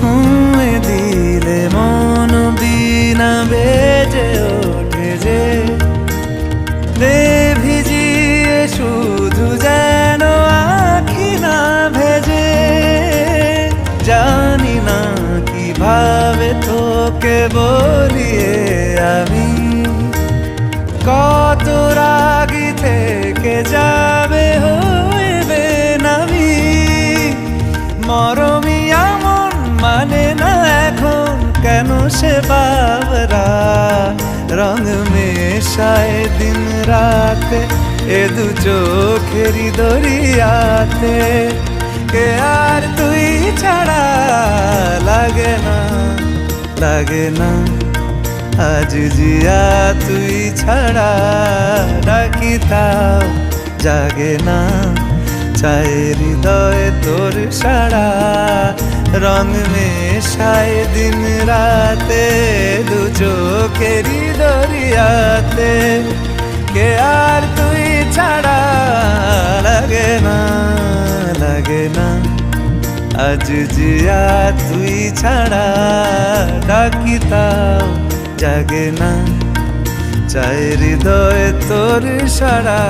ছুঁয়ে দিলে মন বিনা বেজে ওঠে যে দে ভিজিয়ে শুধু যেন আখি না ভেজে। জানি না কিভাবে তোকে বলিয়ে আমি কত রাগি থেকে যাবে হইবে নামি। মরমি এমন মানে না এখন কেন সে বাবরা রং মেশায় দিন রাতে এ দু চোখেরই দরিয়াতে। কে আর তুই ছাড়া লাগে না লাগে না আজ জিয়া তুই ছাড়া ডাকি তাও জাগে না। চায় হৃদয় তোর সারা রং মেশায় দিন রাতে দু চোখেরই দরিয়াতে। কে আর তুই ছাড়া লাগে না লাগে না আজ জিয়া তুই ছাড়া ডাকি তাও জাগে না। চায় হৃদয় তোর সারা